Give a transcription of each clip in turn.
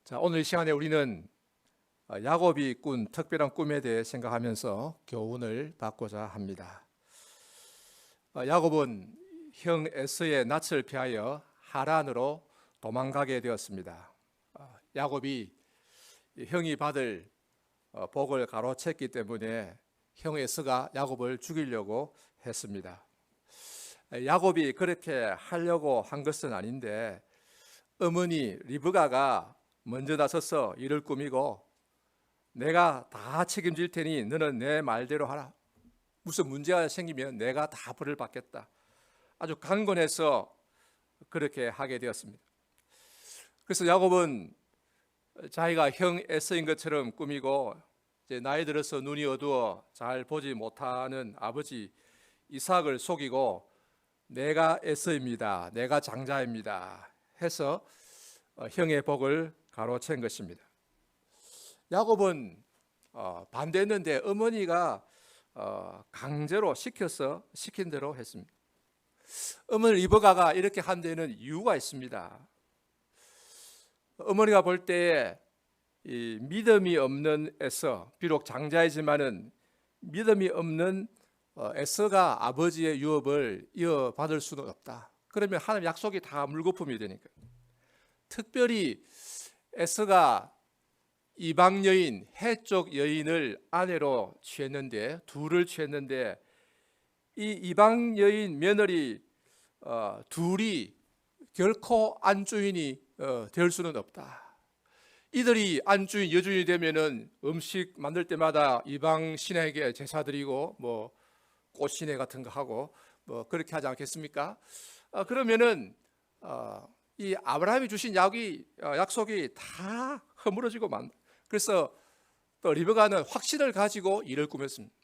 자, 오늘 이 시간에 우리는 야곱이 꾼 특별한 꿈에 대해 생각하면서 교훈을 받고자 합니다. 야곱은 형 에서의 낯을 피하여 하란으로 도망가게 되었습니다. 야곱이 형이 받을 복을 가로챘기 때문에 형 에서가 야곱을 죽이려고 했습니다. 야곱이 그렇게 하려고 한 것은 아닌데 어머니 리브가가 먼저 나서서 일을 꾸미고 내가 다 책임질 테니 너는 내 말대로 하라. 무슨 문제가 생기면 내가 다 벌을 받겠다. 아주 강건해서 그렇게 하게 되었습니다. 그래서 야곱은 자기가 형 에서인 것처럼 꾸미고 이제 나이 들어서 눈이 어두워 잘 보지 못하는 아버지 이삭을 속이고 내가 에서입니다. 내가 장자입니다. 해서 형의 복을 가로챈 것입니다. 야곱은 반대했는데 어머니가 강제로 시킨 대로 했습니다. 어머니 리브가가 이렇게 한 데는 이유가 있습니다. 어머니가 볼 때에 이 믿음이 없는 에서, 비록 장자이지만은 믿음이 없는 에서가 아버지의 유업을 이어받을 수는 없다. 그러면 하나님 약속이 다 물거품이 되니까. 특별히 에서가 이방 여인, 해쪽 여인을 아내로 취했는데, 둘을 취했는데 이 이방 여인 며느리 둘이 결코 안주인이 될 수는 없다. 이들이 안주인, 여주인이 되면은 음식 만들 때마다 이방 신에게 제사 드리고 뭐 꽃신의 같은 거 하고 뭐 그렇게 하지 않겠습니까? 그러면은 이 아브라함이 주신 약속이 다 허물어지고 만. 그래서 또 리브가는 확신을 가지고 일을 꾸몄습니다.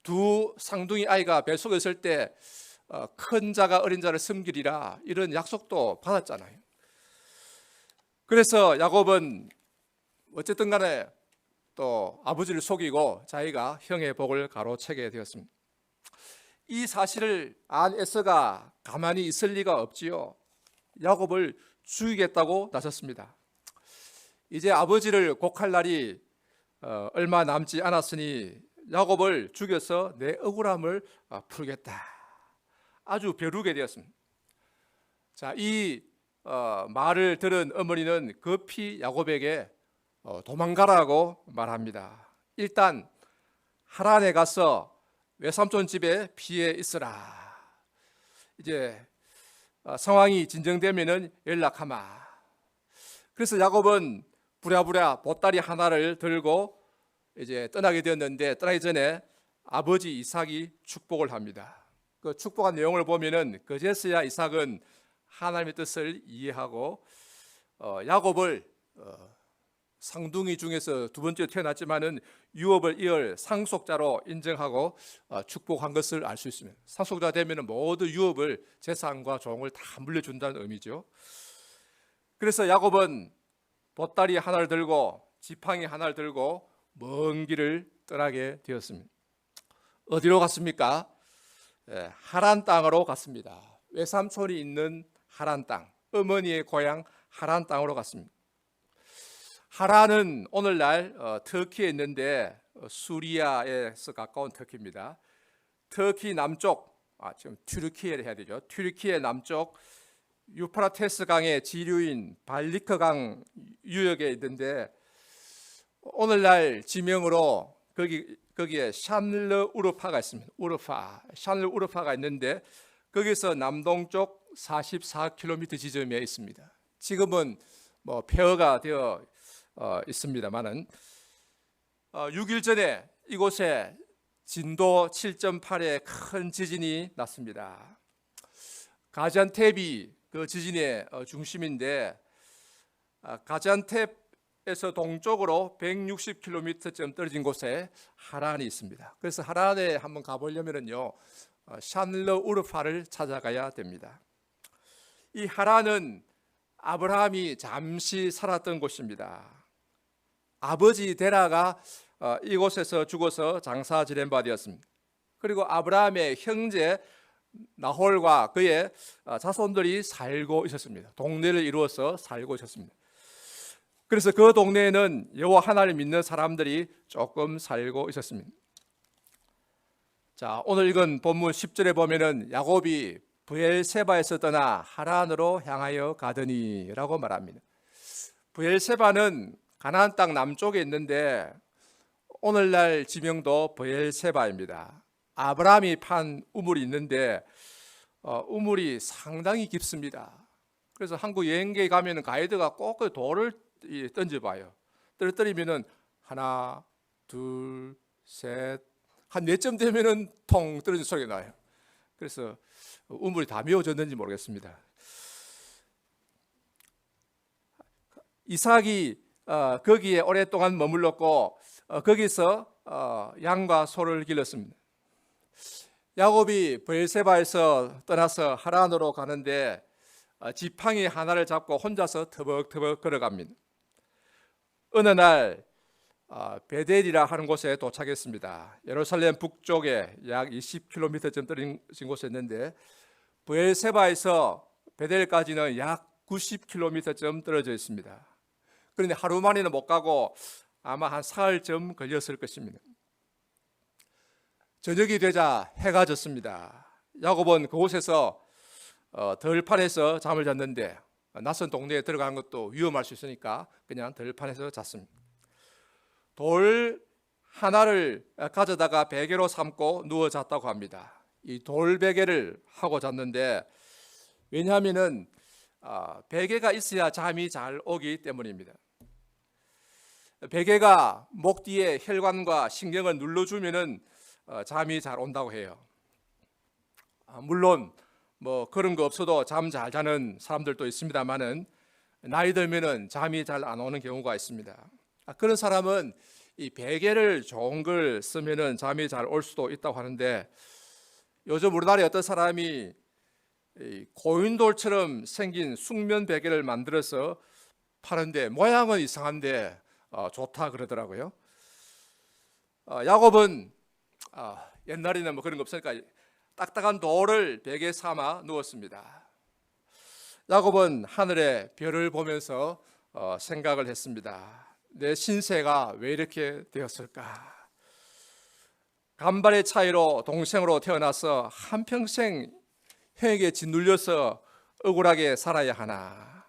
두 쌍둥이 아이가 뱃속에 있을 때 큰 자가 어린 자를 섬기리라, 이런 약속도 받았잖아요. 그래서 야곱은 어쨌든 간에 또 아버지를 속이고 자기가 형의 복을 가로채게 되었습니다. 이 사실을 안 에서가 가만히 있을 리가 없지요. 야곱을 죽이겠다고 나섰습니다. 이제 아버지를 곡할 날이 얼마 남지 않았으니 야곱을 죽여서 내 억울함을 풀겠다. 아주 벼르게 되었습니다. 자, 이 말을 들은 어머니는 급히 야곱에게 도망가라고 말합니다. 일단 하란에 가서 외삼촌 집에 피해 있으라. 이제 상황이 진정되면은 연락하마. 그래서 야곱은 부랴부랴 보따리 하나를 들고 이제 떠나게 되었는데, 떠나기 전에 아버지 이삭이 축복을 합니다. 그 축복한 내용을 보면은 그제서야 이삭은 하나님의 뜻을 이해하고 야곱을 상둥이 중에서 두 번째 태어났지만은 유업을 이을 상속자로 인정하고 축복한 것을 알 수 있습니다. 상속자 되면은 모두 유업을, 재산과 종을 다 물려준다는 의미죠. 그래서 야곱은 보따리 하나를 들고 지팡이 하나를 들고 먼 길을 떠나게 되었습니다. 어디로 갔습니까? 하란 땅으로 갔습니다. 외삼촌이 있는 하란 땅, 어머니의 고향 하란 땅으로 갔습니다. 하란은 오늘날 터키에 있는데 수리아에서 가까운 터키입니다. 터키 남쪽, 지금 튀르키예를 해야 되죠. 튀르키예 남쪽 유프라테스 강의 지류인 발리크 강 유역에 있는데, 오늘날 지명으로 거기에 샤늘르 우르파가 있습니다. 샤늘르 우르파가 있는데 거기서 남동쪽 44km 지점에 있습니다. 지금은 뭐 폐허가 되어 있습니다만은 6일 전에 이곳에 진도 7.8의 큰 지진이 났습니다. 가지안텝이 그 지진의 중심인데, 가지안텝에서 동쪽으로 160km쯤 떨어진 곳에 하란이 있습니다. 그래서 하란에 한번 가보려면요, 샤늘르 우르파를 찾아가야 됩니다. 이 하란은 아브라함이 잠시 살았던 곳입니다. 아버지 데라가 이곳에서 죽어서 장사 지낸 바 되었습니다. 그리고 아브라함의 형제 나홀과 그의 자손들이 살고 있었습니다. 동네를 이루어서 살고 있었습니다. 그래서 그 동네에는 여호와 하나님을 믿는 사람들이 조금 살고 있었습니다. 자, 오늘 읽은 본문 10절에 보면은 야곱이 브엘세바에서 떠나 하란으로 향하여 가더니라고 말합니다. 브엘세바는 가나안 땅 남쪽에 있는데 오늘날 지명도 브엘세바입니다. 아브라함이 판 우물이 있는데 우물이 상당히 깊습니다. 그래서 한국 여행객에 가면 가이드가 꼭 그 돌을 던져봐요. 떨어뜨리면은 하나, 둘, 셋, 한 4점 되면은 통 떨어진 소리가 나요. 그래서 우물이 다 메워졌는지 모르겠습니다. 이삭이 거기에 오랫동안 머물렀고 거기서 양과 소를 길렀습니다. 야곱이 브엘세바에서 떠나서 하란으로 가는데 지팡이 하나를 잡고 혼자서 터벅터벅 걸어갑니다. 어느 날 베델이라 하는 곳에 도착했습니다. 예루살렘 북쪽에 약 20km쯤 떨어진 곳에 있는데 브엘세바에서 베델까지는 약 90km쯤 떨어져 있습니다. 그런데 하루 만에는 못 가고 아마 한 사흘쯤 걸렸을 것입니다. 저녁이 되자 해가 졌습니다. 야곱은 그곳에서 들판에서 잠을 잤는데 낯선 동네에 들어가는 것도 위험할 수 있으니까 그냥 들판에서 잤습니다. 돌 하나를 가져다가 베개로 삼고 누워 잤다고 합니다. 이 돌 베개를 하고 잤는데 왜냐하면은 베개가 있어야 잠이 잘 오기 때문입니다. 베개가 목 뒤에 혈관과 신경을 눌러주면은 잠이 잘 온다고 해요. 물론 뭐 그런 거 없어도 잠 잘 자는 사람들도 있습니다만은 나이 들면은 잠이 잘 안 오는 경우가 있습니다. 그런 사람은 이 베개를 좋은 걸 쓰면은 잠이 잘 올 수도 있다고 하는데 요즘 우리나라에 어떤 사람이 고인돌처럼 생긴 숙면 베개를 만들어서 파는데 모양은 이상한데 좋다 그러더라고요. 야곱은 옛날에는 뭐 그런 거 없으니까 딱딱한 돌을 베개 삼아 누웠습니다. 야곱은 하늘의 별을 보면서 생각을 했습니다. 내 신세가 왜 이렇게 되었을까? 간발의 차이로 동생으로 태어나서 한평생 형에게 짓눌려서 억울하게 살아야 하나?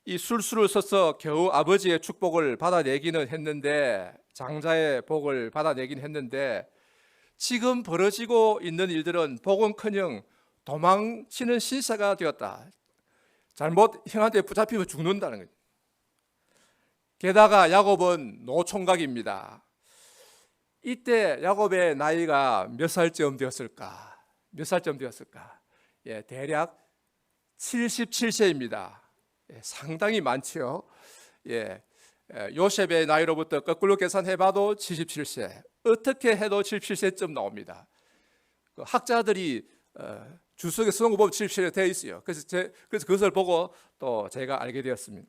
이 술수를 써서 겨우 아버지의 축복을 받아내기는 했는데, 장자의 복을 받아내긴 했는데 지금 벌어지고 있는 일들은 복은커녕 도망치는 신세가 되었다. 잘못 형한테 붙잡히면 죽는다는 거죠. 게다가 야곱은 노총각입니다. 이때 야곱의 나이가 몇 살쯤 되었을까? 몇 살쯤 되었을까? 대략 77세입니다. 상당히 많죠. 요셉의 나이로부터 거꾸로 계산해봐도 77세. 어떻게 해도 77세쯤 나옵니다. 학자들이 주석에 쓰는 거 보면 77세 되어 있어요. 그래서 그것을 보고 또 제가 알게 되었습니다.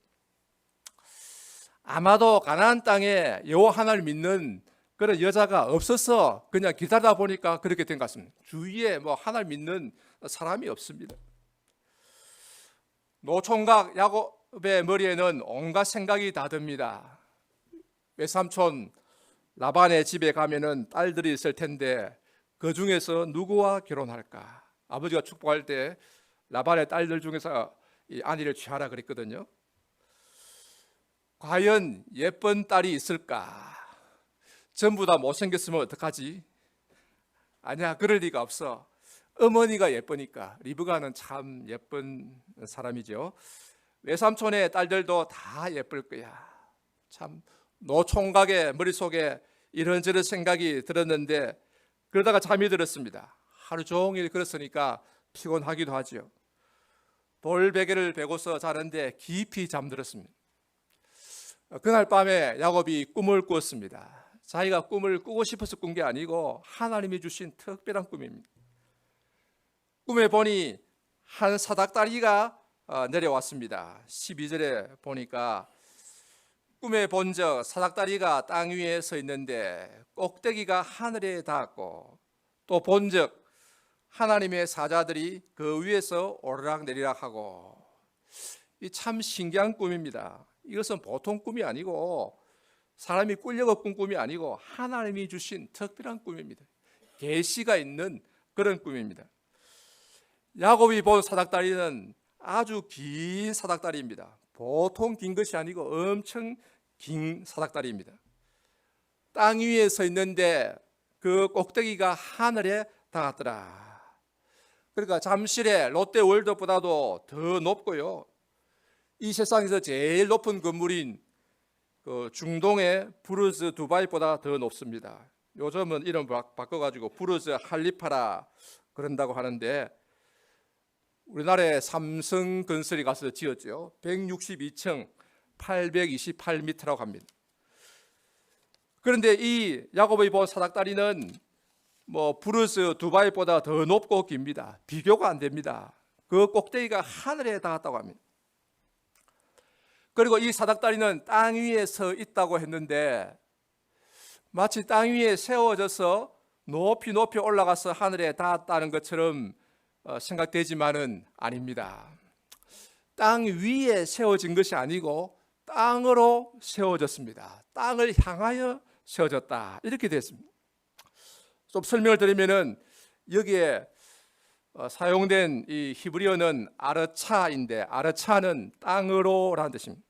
아마도 가나안 땅에 여호와 하나님을 믿는 그런 여자가 없어서 그냥 기다리다 보니까 그렇게 된 것 같습니다. 주위에 뭐 하나님을 믿는 사람이 없습니다. 노총각 야곱의 머리에는 온갖 생각이 다 듭니다. 외삼촌 라반의 집에 가면은 딸들이 있을 텐데 그 중에서 누구와 결혼할까? 아버지가 축복할 때 라반의 딸들 중에서 이 아내를 취하라 그랬거든요. 과연 예쁜 딸이 있을까? 전부 다 못생겼으면 어떡하지? 아니야, 그럴 리가 없어. 어머니가 예쁘니까. 리브가는 참 예쁜 사람이죠. 외삼촌의 딸들도 다 예쁠 거야. 참 노총각의 머릿속에 이런저런 생각이 들었는데 그러다가 잠이 들었습니다. 하루 종일 그랬으니까 피곤하기도 하죠. 돌베개를 베고서 자는데 깊이 잠들었습니다. 그날 밤에 야곱이 꿈을 꾸었습니다. 자기가 꿈을 꾸고 싶어서 꾼 게 아니고 하나님이 주신 특별한 꿈입니다. 꿈에 보니 한 사닥다리가 내려왔습니다. 12절에 보니까 꿈에 본적 사닥다리가 땅 위에 서 있는데 꼭대기가 하늘에 닿았고, 또 본적 하나님의 사자들이 그 위에서 오르락 내리락 하고, 이 참 신기한 꿈입니다. 이것은 보통 꿈이 아니고 사람이 꾸려고 꾼 꿈이 아니고 하나님이 주신 특별한 꿈입니다. 계시가 있는 그런 꿈입니다. 야곱이 본 사닥다리는 아주 긴 사닥다리입니다. 보통 긴 것이 아니고 엄청 긴 사닥다리입니다. 땅 위에 서 있는데 그 꼭대기가 하늘에 닿았더라. 그러니까 잠실의 롯데월드보다도 더 높고요, 이 세상에서 제일 높은 건물인 그 중동의 부르즈 두바이보다 더 높습니다. 요즘은 이름 바꿔가지고 부르즈 할리파라 그런다고 하는데, 우리나라의 삼성건설이 가서 지었죠. 162층 828m라고 합니다. 그런데 이 야곱의 본 사닥다리는 뭐 부르즈 두바이보다 더 높고 깁니다. 비교가 안 됩니다. 그 꼭대기가 하늘에 닿았다고 합니다. 그리고 이 사닥다리는 땅 위에 서 있다고 했는데 마치 땅 위에 세워져서 높이 높이 올라가서 하늘에 닿았다는 것처럼 생각되지만은 아닙니다. 땅 위에 세워진 것이 아니고 땅으로 세워졌습니다. 땅을 향하여 세워졌다, 이렇게 됐습니다. 좀 설명을 드리면은 여기에 사용된 이 히브리어는 아르차인데, 아르차는 땅으로라는 뜻입니다.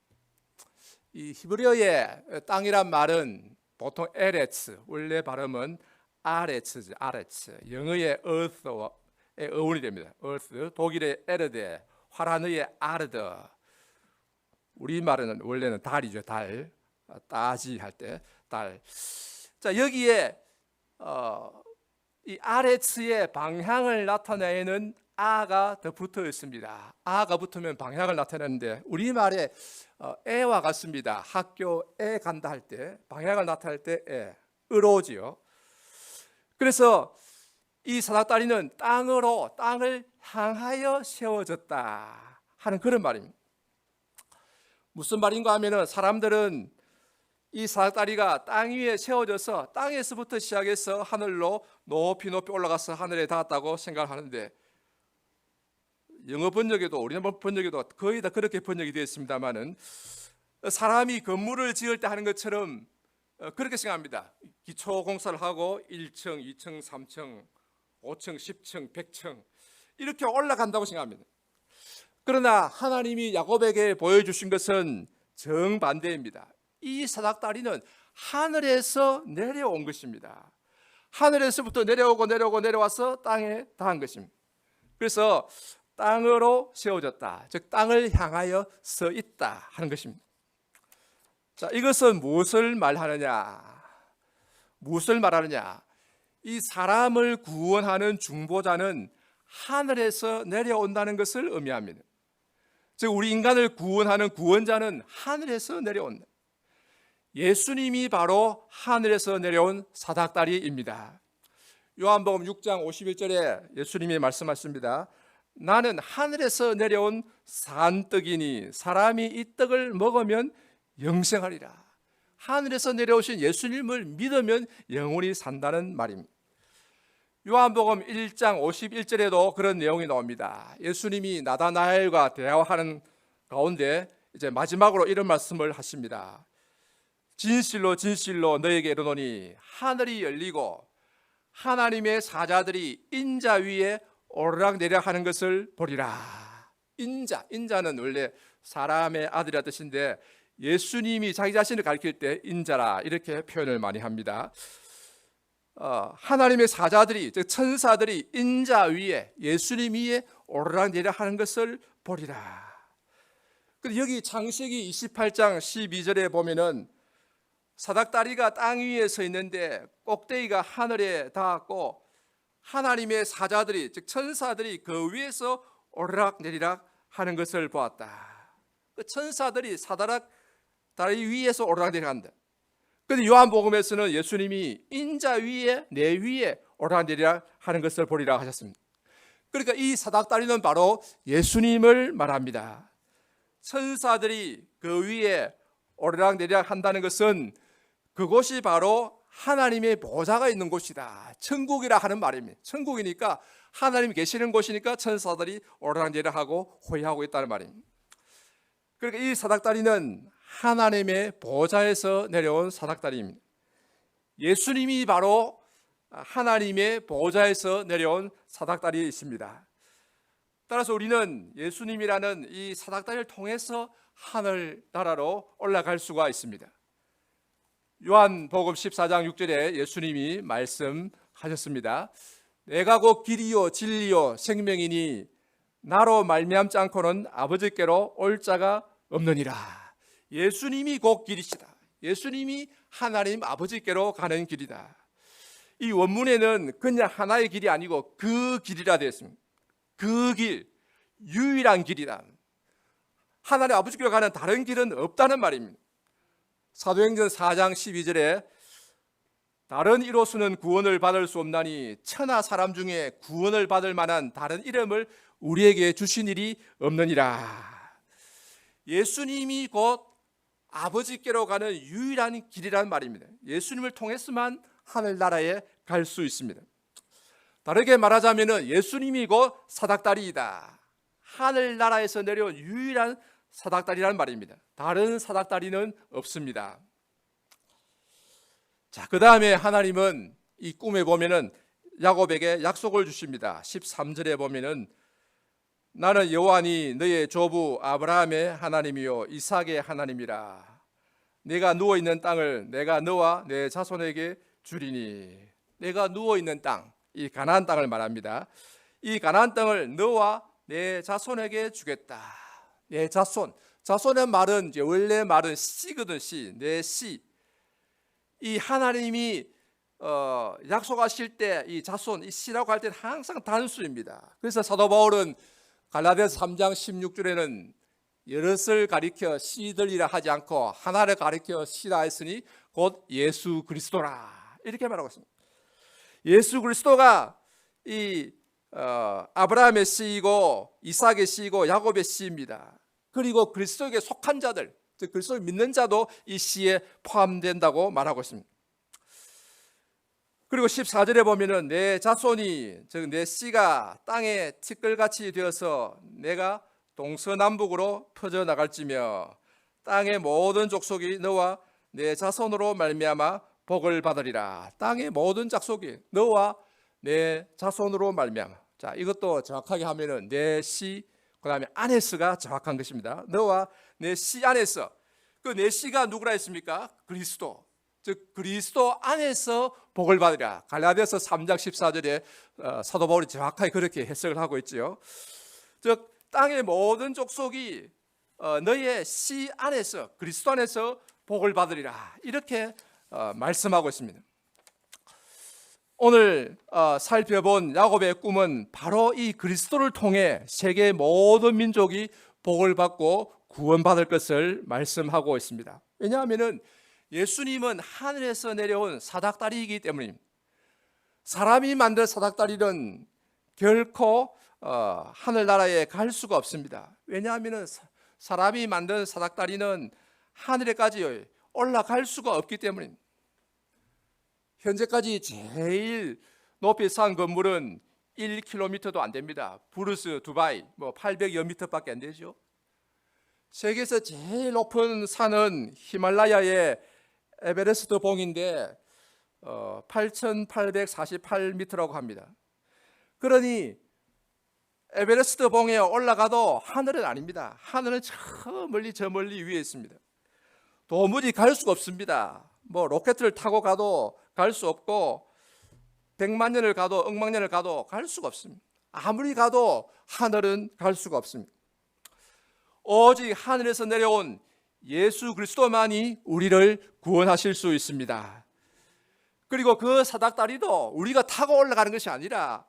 이 히브리어의 땅이란 말은 보통 에레츠, 원래 발음은 아레츠죠. 아레츠. 영어의 earth와 어원이 됩니다. earth, 독일의 에르데, 화란어의 아르드, 우리말은 원래는 달이죠. 달, 따지 할 때 달. 자, 여기에 이 아레츠의 방향을 나타내는 아가 더 붙어 있습니다. 아가 붙으면 방향을 나타내는데 우리말에 에와 같습니다. 학교에 간다 할 때 방향을 나타낼 때 에, 으로지요. 그래서 이 사닥다리는 땅을 향하여 세워졌다 하는 그런 말입니다. 무슨 말인가 하면은 사람들은 이 사닥다리가 땅 위에 세워져서 땅에서부터 시작해서 하늘로 높이 높이 올라가서 하늘에 닿았다고 생각하는데, 영어 번역에도 우리나라 번역에도 거의 다 그렇게 번역이 되어 있습니다만은 사람이 건물을 지을 때 하는 것처럼 그렇게 생각합니다. 기초 공사를 하고 1층, 2층, 3층, 5층, 10층, 100층 이렇게 올라간다고 생각합니다. 그러나 하나님이 야곱에게 보여주신 것은 정반대입니다. 이 사닥다리는 하늘에서 내려온 것입니다. 하늘에서부터 내려와서 땅에 닿은 것입니다. 그래서 땅으로 세워졌다, 즉 땅을 향하여 서 있다 하는 것입니다. 자, 이것은 무엇을 말하느냐? 이 사람을 구원하는 중보자는 하늘에서 내려온다는 것을 의미합니다. 즉 우리 인간을 구원하는 구원자는 하늘에서 내려온다. 예수님이 바로 하늘에서 내려온 사닥다리입니다. 요한복음 6장 51절에 예수님이 말씀하십니다. 나는 하늘에서 내려온 산떡이니 사람이 이 떡을 먹으면 영생하리라. 하늘에서 내려오신 예수님을 믿으면 영원히 산다는 말입니다. 요한복음 1장 51절에도 그런 내용이 나옵니다. 예수님이 나다나엘과 대화하는 가운데 이제 마지막으로 이런 말씀을 하십니다. 진실로 진실로 너에게 이르노니 하늘이 열리고 하나님의 사자들이 인자 위에 오르락내리락 하는 것을 보리라. 인자는 원래 사람의 아들이라 뜻인데 예수님이 자기 자신을 가리킬 때 인자라 이렇게 표현을 많이 합니다. 하나님의 사자들이, 즉 천사들이 인자 위에, 예수님 위에 오르락내리락 하는 것을 보리라. 여기 창세기 28장 12절에 보면은 사닥다리가 땅 위에 서 있는데 꼭대기가 하늘에 닿았고 하나님의 사자들이, 즉 천사들이 그 위에서 오르락내리락 하는 것을 보았다. 그 천사들이 사닥다리 위에서 오르락내리락한다. 그런데 요한복음에서는 예수님이 인자 위에, 내 위에 오르락내리락 하는 것을 보리라 하셨습니다. 그러니까 이 사닥다리는 바로 예수님을 말합니다. 천사들이 그 위에 오르락내리락 한다는 것은 그곳이 바로 하나님의 보좌가 있는 곳이다, 천국이라 하는 말입니다. 천국이니까 하나님이 계시는 곳이니까 천사들이 오르락내리락하고 호위하고 있다는 말입니다. 그러니까 이 사닥다리는 하나님의 보좌에서 내려온 사닥다리입니다. 예수님이 바로 하나님의 보좌에서 내려온 사닥다리에 있습니다. 따라서 우리는 예수님이라는 이 사닥다리를 통해서 하늘 나라로 올라갈 수가 있습니다. 요한복음 14장 6절에 예수님이 말씀하셨습니다. 내가 곧 길이요 진리요 생명이니 나로 말미암지 않고는 아버지께로 올 자가 없느니라. 예수님이 곧 길이시다. 예수님이 하나님 아버지께로 가는 길이다. 이 원문에는 그냥 하나의 길이 아니고 그 길이라 되어 있습니다. 그 길, 유일한 길이다. 하나님 아버지께로 가는 다른 길은 없다는 말입니다. 사도행전 4장 12절에 다른 이로서는 구원을 받을 수 없나니 천하 사람 중에 구원을 받을 만한 다른 이름을 우리에게 주신 일이 없느니라. 예수님이 곧 아버지께로 가는 유일한 길이란 말입니다. 예수님을 통해서만 하늘나라에 갈 수 있습니다. 다르게 말하자면 예수님이 곧 사닥다리이다. 하늘나라에서 내려온 유일한 사닥다리란 말입니다. 다른 사닥다리는 없습니다. 자, 그 다음에 하나님은 이 꿈에 보면은 야곱에게 약속을 주십니다. 13절에 보면은 나는 여호와니 너의 조부 아브라함의 하나님이요 이삭의 하나님이라. 네가 누워 있는 땅을 내가 너와 내 자손에게 주리니. 내가 누워 있는 땅, 이 가나안 땅을 말합니다. 이 가나안 땅을 너와 내 자손에게 주겠다. 내 자손. 자손의 말은 이제 원래 말은 씨거든, 씨. 내 씨. 이 하나님이 약속하실 때 이 자손, 이 씨라고 할 때는 항상 단수입니다. 그래서 사도 바울은 갈라디아서 3장 16절에는 여럿을 가리켜 씨들이라 하지 않고 하나를 가리켜 씨라 했으니 곧 예수 그리스도라. 이렇게 말하고 있습니다. 예수 그리스도가 이 아브라함의 씨이고 이삭의 씨이고 야곱의 씨입니다. 그리고 그리스도에게 속한 자들, 즉 그리스도를 믿는 자도 이 씨에 포함된다고 말하고 있습니다. 그리고 14절에 보면은 내 자손이, 즉 내 씨가 땅에 티끌같이 되어서 내가 동서남북으로 퍼져나갈지며 땅의 모든 족속이 너와 내 자손으로 말미암아 복을 받으리라. 땅의 모든 족속이 너와 내 자손으로 말미암아. 자, 이것도 정확하게 하면은 내 씨, 그다음에 안에서가 정확한 것입니다. 너와 내 씨 안에서. 그 내 씨가 누구라 했습니까? 그리스도. 즉 그리스도 안에서 복을 받으리라. 갈라디아서 3장 14절에 사도 바울이 정확하게 그렇게 해석을 하고 있지요. 즉 땅의 모든 족속이 너의 씨 안에서, 그리스도 안에서 복을 받으리라. 이렇게 말씀하고 있습니다. 오늘 살펴본 야곱의 꿈은 바로 이 그리스도를 통해 세계 모든 민족이 복을 받고 구원받을 것을 말씀하고 있습니다. 왜냐하면 예수님은 하늘에서 내려온 사닥다리이기 때문입니다. 사람이 만든 사닥다리는 결코 하늘나라에 갈 수가 없습니다. 왜냐하면 사람이 만든 사닥다리는 하늘에까지 올라갈 수가 없기 때문입니다. 현재까지 제일 높이 쌓은 건물은 1km도 안 됩니다. 부르스 두바이 800여 미터밖에 안 되죠. 세계에서 제일 높은 산은 히말라야의 에베레스트 봉인데 8,848m라고 합니다. 그러니 에베레스트 봉에 올라가도 하늘은 아닙니다. 하늘은 저 멀리 위에 있습니다. 도무지 갈 수가 없습니다. 로켓을 타고 가도 갈 수 없고 100만 년을 가도 억만 년을 가도 갈 수가 없습니다. 아무리 가도 하늘은 갈 수가 없습니다. 오직 하늘에서 내려온 예수 그리스도만이 우리를 구원하실 수 있습니다. 그리고 그 사닥다리도 우리가 타고 올라가는 것이 아니라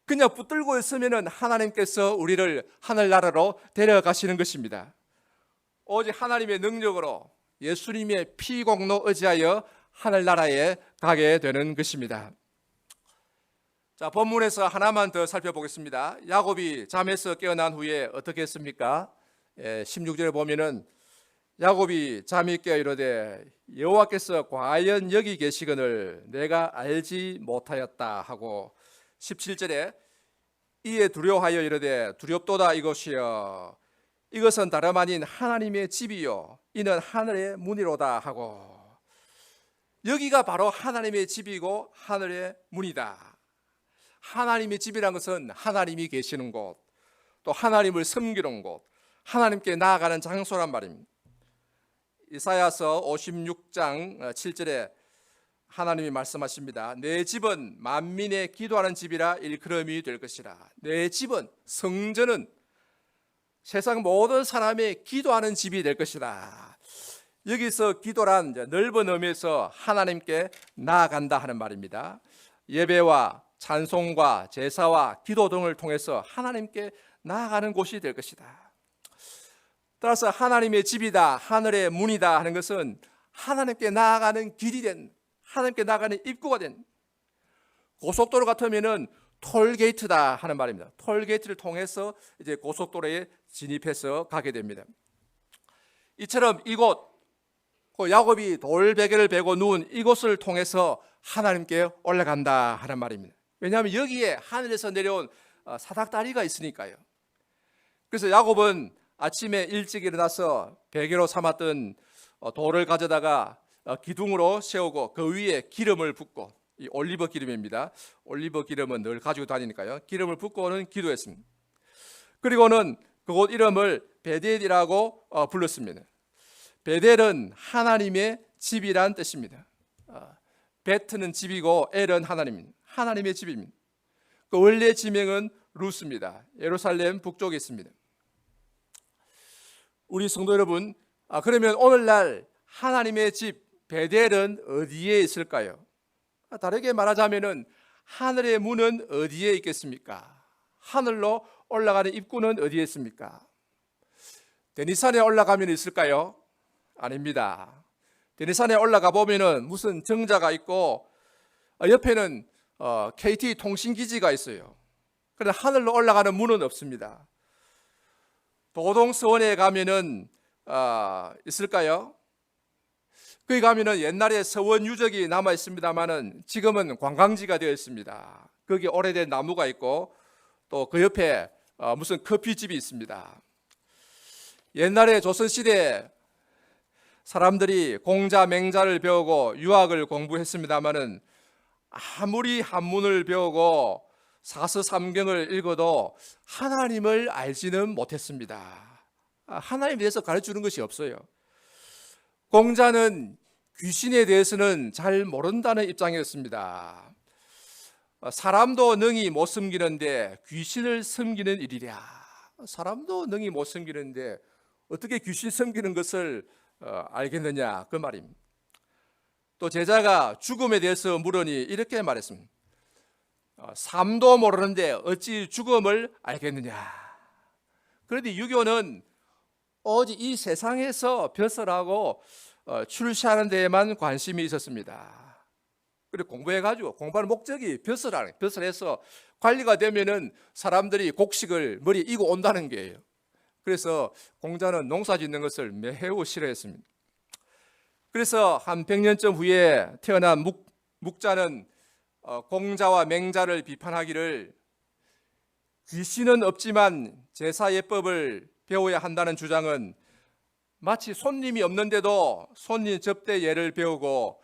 그냥 붙들고 있으면 하나님께서 우리를 하늘나라로 데려가시는 것입니다. 오직 하나님의 능력으로 예수님의 피 공로 의지하여 하늘나라에 가게 되는 것입니다. 자, 본문에서 하나만 더 살펴보겠습니다. 야곱이 잠에서 깨어난 후에 어떻게 했습니까? 16절에 보면은 야곱이 잠이 깨어 이르되 여호와께서 과연 여기 계시거늘 내가 알지 못하였다 하고 17절에 이에 두려워하여 이르되 두렵도다 이것이여 이것은 다름 아닌 하나님의 집이요 이는 하늘의 문이로다 하고, 여기가 바로 하나님의 집이고 하늘의 문이다. 하나님의 집이란 것은 하나님이 계시는 곳, 또 하나님을 섬기는 곳, 하나님께 나아가는 장소란 말입니다. 이사야서 56장 7절에 하나님이 말씀하십니다. 내 집은 만민의 기도하는 집이라 일컬음이 될 것이라. 내 집은, 성전은 세상 모든 사람의 기도하는 집이 될 것이다. 여기서 기도란 넓은 의미에서 하나님께 나아간다 하는 말입니다. 예배와 찬송과 제사와 기도 등을 통해서 하나님께 나아가는 곳이 될 것이다. 따라서 하나님의 집이다, 하늘의 문이다 하는 것은 하나님께 나아가는 길이 된, 하나님께 나아가는 입구가 된, 고속도로 같으면은 톨게이트다 하는 말입니다. 톨게이트를 통해서 이제 고속도로에 진입해서 가게 됩니다. 이처럼 이곳, 야곱이 돌베개를 베고 누운 이곳을 통해서 하나님께 올라간다 하는 말입니다. 왜냐하면 여기에 하늘에서 내려온 사닥다리가 있으니까요. 그래서 야곱은 아침에 일찍 일어나서 베개로 삼았던 돌을 가져다가 기둥으로 세우고 그 위에 기름을 붓고, 이 올리브 기름입니다. 올리브 기름은 늘 가지고 다니니까요. 기름을 붓고는 기도했습니다. 그리고는 그곳 이름을 베델이라고 불렀습니다. 베델은 하나님의 집이란 뜻입니다. 베트는 집이고 엘은 하나님의 집입니다. 그 원래 지명은 루스입니다. 예루살렘 북쪽에 있습니다. 우리 성도 여러분, 그러면 오늘날 하나님의 집 베델은 어디에 있을까요? 다르게 말하자면은 하늘의 문은 어디에 있겠습니까? 하늘로 올라가는 입구는 어디에 있습니까? 데니산에 올라가면 있을까요? 아닙니다. 데니산에 올라가 보면은 무슨 정자가 있고 옆에는 KT 통신기지가 있어요. 그런데 하늘로 올라가는 문은 없습니다. 도동서원에 가면은 있을까요? 거기 가면은 옛날에 서원 유적이 남아 있습니다만은 지금은 관광지가 되어 있습니다. 거기 오래된 나무가 있고 또 그 옆에 무슨 커피집이 있습니다. 옛날에 조선시대 사람들이 공자 맹자를 배우고 유학을 공부했습니다마는 아무리 한문을 배우고 사서삼경을 읽어도 하나님을 알지는 못했습니다. 하나님에 대해서 가르쳐주는 것이 없어요. 공자는 귀신에 대해서는 잘 모른다는 입장이었습니다. 사람도 능히 못 섬기는데 귀신을 섬기는 일이랴. 사람도 능히 못 섬기는데 어떻게 귀신 섬기는 것을 알겠느냐, 그 말입니다. 또 제자가 죽음에 대해서 물으니 이렇게 말했습니다. 삶도 모르는데 어찌 죽음을 알겠느냐. 그런데 유교는 오직 이 세상에서 벼슬하고 출세하는 데에만 관심이 있었습니다. 그리고 공부해가지고, 공부하는 목적이 벼슬해서 관리가 되면은 사람들이 곡식을 머리에 이고 온다는 게예요. 그래서 공자는 농사 짓는 것을 매우 싫어했습니다. 그래서 한 100년쯤 후에 태어난 묵자는 공자와 맹자를 비판하기를, 귀신은 없지만 제사 예법을 배워야 한다는 주장은 마치 손님이 없는데도 손님 접대 예를 배우고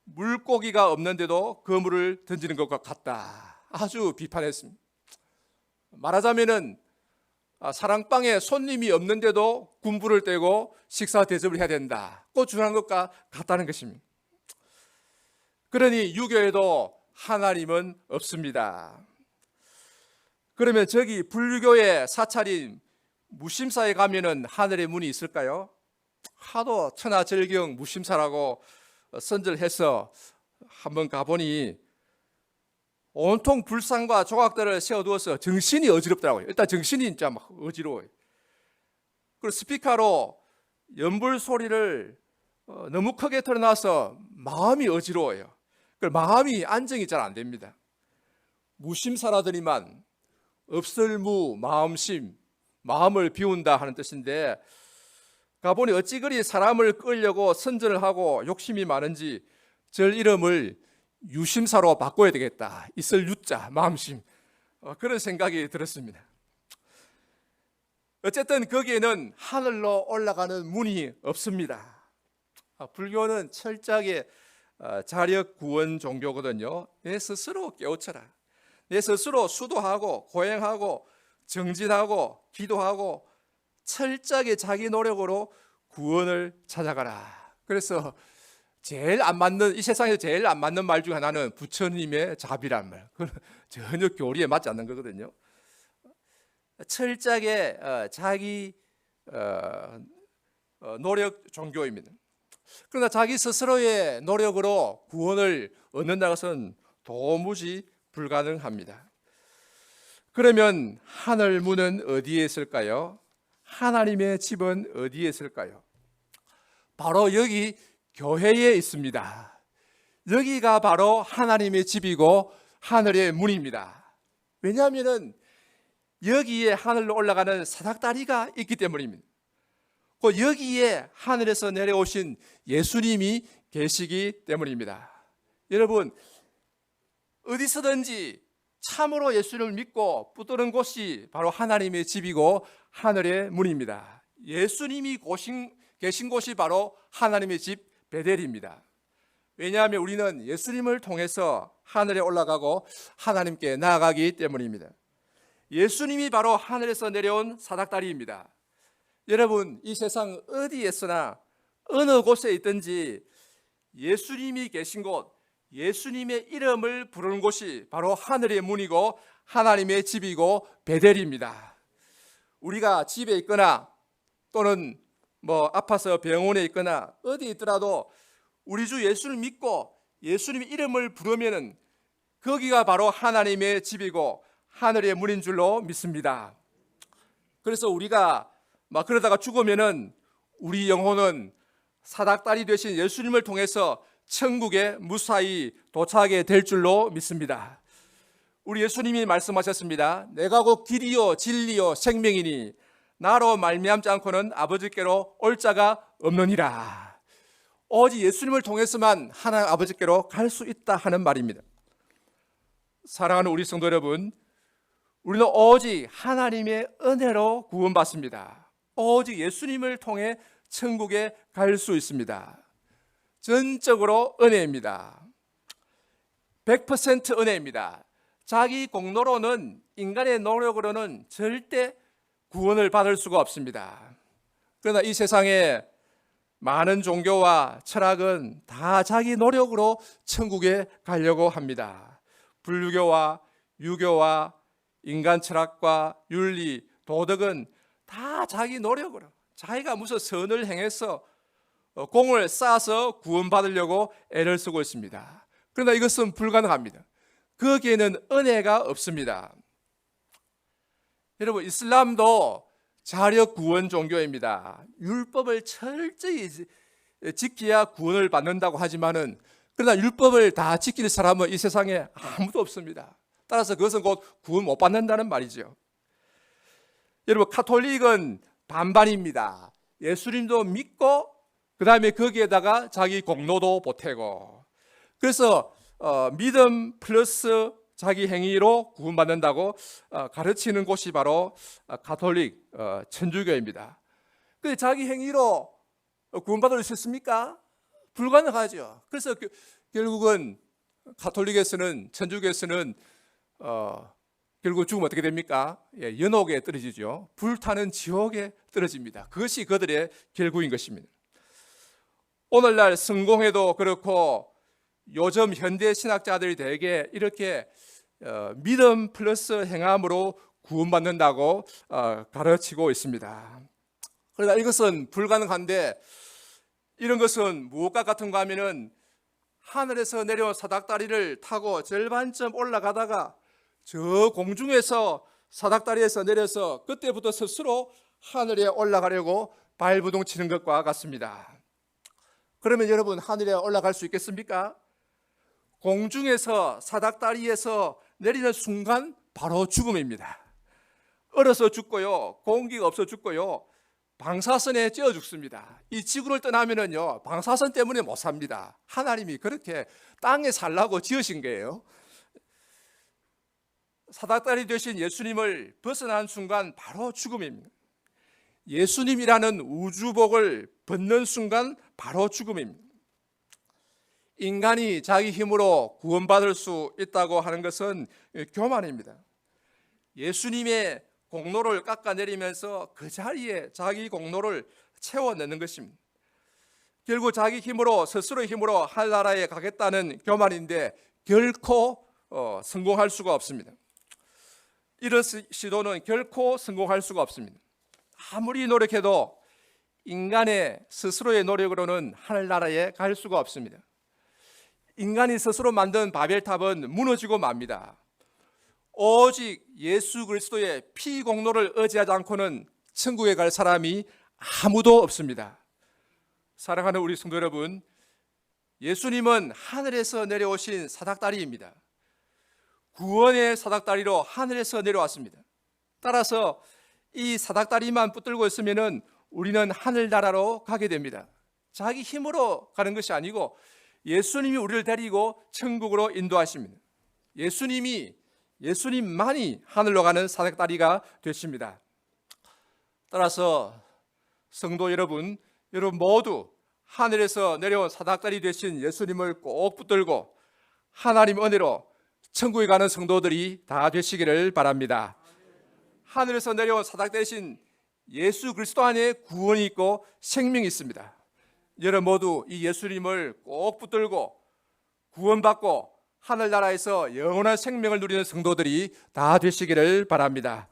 물고기가 없는데도 그물을 던지는 것과 같다. 아주 비판했습니다. 말하자면은 사랑방에 손님이 없는데도 군부를 떼고 식사 대접을 해야 된다. 그 주장한 것과 같다는 것입니다. 그러니 유교에도 하나님은 없습니다. 그러면 저기 불교의 사찰인 무심사에 가면은 하늘의 문이 있을까요? 하도 천하절경 무심사라고 선절해서 한번 가보니 온통 불상과 조각들을 세워두어서 정신이 어지럽더라고요. 일단 정신이 진짜 막 어지러워요. 그리고 스피커로 연불 소리를 너무 크게 틀어놔서 마음이 어지러워요. 마음이 안정이 잘 안 됩니다. 무심사라더니만 없을무 마음심, 마음을 비운다 하는 뜻인데, 가보니 어찌 그리 사람을 끌려고 선전을 하고 욕심이 많은지 절 이름을 유심사로 바꿔야 되겠다. 있을 유자, 마음심, 그런 생각이 들었습니다. 어쨌든 거기에는 하늘로 올라가는 문이 없습니다. 불교는 철저하게 자력 구원 종교거든요. 내 스스로 깨우쳐라. 내 스스로 수도하고 고행하고 정진하고 기도하고 철저하게 자기 노력으로 구원을 찾아가라. 그래서 제일 안 맞는, 이 세상에서 제일 안 맞는 말 중 하나는 부처님의 자비란 말. 그건 전혀 교리에 맞지 않는 거거든요. 철저하게 자기 노력 종교입니다. 그러나 자기 스스로의 노력으로 구원을 얻는다는 것은 도무지 불가능합니다. 그러면 하늘 문은 어디에 있을까요? 하나님의 집은 어디에 있을까요? 바로 여기 교회에 있습니다. 여기가 바로 하나님의 집이고 하늘의 문입니다. 왜냐하면 여기에 하늘로 올라가는 사닥다리가 있기 때문입니다. 여기에 하늘에서 내려오신 예수님이 계시기 때문입니다. 여러분, 어디서든지 참으로 예수를 믿고 붙드는 곳이 바로 하나님의 집이고 하늘의 문입니다. 예수님이 계신 곳이 바로 하나님의 집 베델입니다. 왜냐하면 우리는 예수님을 통해서 하늘에 올라가고 하나님께 나아가기 때문입니다. 예수님이 바로 하늘에서 내려온 사닥다리입니다. 여러분, 이 세상 어디에서나 어느 곳에 있든지 예수님이 계신 곳, 예수님의 이름을 부르는 곳이 바로 하늘의 문이고 하나님의 집이고 베델입니다. 우리가 집에 있거나 또는 아파서 병원에 있거나 어디 있더라도 우리 주 예수를 믿고 예수님의 이름을 부르면은 거기가 바로 하나님의 집이고 하늘의 문인 줄로 믿습니다. 그래서 우리가 그러다가 죽으면은 우리 영혼은 사닥다리 되신 예수님을 통해서 천국에 무사히 도착하게 될 줄로 믿습니다. 우리 예수님이 말씀하셨습니다. 내가 곧 길이요 진리요 생명이니 나로 말미암지 않고는 아버지께로 올 자가 없느니라. 오직 예수님을 통해서만 하나님 아버지께로 갈 수 있다 하는 말입니다. 사랑하는 우리 성도 여러분, 우리는 오직 하나님의 은혜로 구원받습니다. 오직 예수님을 통해 천국에 갈 수 있습니다. 전적으로 은혜입니다. 100% 은혜입니다. 자기 공로로는, 인간의 노력으로는 절대 구원을 받을 수가 없습니다. 그러나 이 세상에 많은 종교와 철학은 다 자기 노력으로 천국에 가려고 합니다. 불교와 유교와 인간 철학과 윤리, 도덕은 다 자기 노력으로, 자기가 무슨 선을 행해서 공을 쌓아서 구원받으려고 애를 쓰고 있습니다. 그러나 이것은 불가능합니다. 거기에는 은혜가 없습니다. 여러분, 이슬람도 자력 구원 종교입니다. 율법을 철저히 지켜야 구원을 받는다고 하지만은, 그러나 율법을 다 지킬 사람은 이 세상에 아무도 없습니다. 따라서 그것은 곧 구원 못 받는다는 말이죠. 여러분, 가톨릭은 반반입니다. 예수님도 믿고 그 다음에 거기에다가 자기 공로도 보태고, 그래서 믿음 플러스 자기 행위로 구원받는다고 가르치는 곳이 바로 가톨릭 천주교입니다. 근데 자기 행위로 구원받을 수 있습니까? 불가능하죠. 그래서 결국은 가톨릭에서는, 천주교에서는 결국 죽으면 어떻게 됩니까? 연옥에 떨어지죠. 불타는 지옥에 떨어집니다. 그것이 그들의 결국인 것입니다. 오늘날 성공회도 그렇고 요즘 현대 신학자들이 대개 이렇게 믿음 플러스 행함으로 구원받는다고 가르치고 있습니다. 그러나 이것은 불가능한데, 이런 것은 무엇과 같은가 하면은 하늘에서 내려온 사닥다리를 타고 절반쯤 올라가다가 저 공중에서 사닥다리에서 내려서 그때부터 스스로 하늘에 올라가려고 발부둥 치는 것과 같습니다. 그러면 여러분, 하늘에 올라갈 수 있겠습니까? 공중에서 사닥다리에서 내리는 순간 바로 죽음입니다. 얼어서 죽고요, 공기가 없어 죽고요, 방사선에 찌어 죽습니다. 이 지구를 떠나면은요, 방사선 때문에 못 삽니다. 하나님이 그렇게 땅에 살라고 지으신 거예요. 사닥다리 되신 예수님을 벗어난 순간 바로 죽음입니다. 예수님이라는 우주복을 벗는 순간 바로 죽음입니다. 인간이 자기 힘으로 구원받을 수 있다고 하는 것은 교만입니다. 예수님의 공로를 깎아내리면서 그 자리에 자기 공로를 채워내는 것입니다. 결국 자기 힘으로, 스스로의 힘으로 하늘나라에 가겠다는 교만인데 결코 성공할 수가 없습니다. 이런 시도는 결코 성공할 수가 없습니다. 아무리 노력해도 인간의 스스로의 노력으로는 하늘나라에 갈 수가 없습니다. 인간이 스스로 만든 바벨탑은 무너지고 맙니다. 오직 예수 그리스도의 피 공로를 의지하지 않고는 천국에 갈 사람이 아무도 없습니다. 사랑하는 우리 성도 여러분, 예수님은 하늘에서 내려오신 사닥다리입니다. 구원의 사닥다리로 하늘에서 내려왔습니다. 따라서 이 사닥다리만 붙들고 있으면 우리는 하늘나라로 가게 됩니다. 자기 힘으로 가는 것이 아니고 예수님이 우리를 데리고 천국으로 인도하십니다. 예수님만이 하늘로 가는 사닥다리가 되십니다. 따라서 성도 여러분 모두 하늘에서 내려온 사닥다리 되신 예수님을 꼭 붙들고 하나님 은혜로 천국에 가는 성도들이 다 되시기를 바랍니다. 하늘에서 내려온 사닥다리 되신 예수 그리스도 안에 구원이 있고 생명이 있습니다. 여러분 모두 이 예수님을 꼭 붙들고 구원받고 하늘나라에서 영원한 생명을 누리는 성도들이 다 되시기를 바랍니다.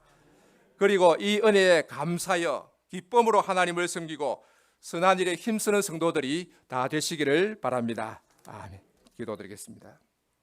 그리고 이 은혜에 감사하여 기쁨으로 하나님을 섬기고 선한 일에 힘쓰는 성도들이 다 되시기를 바랍니다. 아멘. 기도드리겠습니다.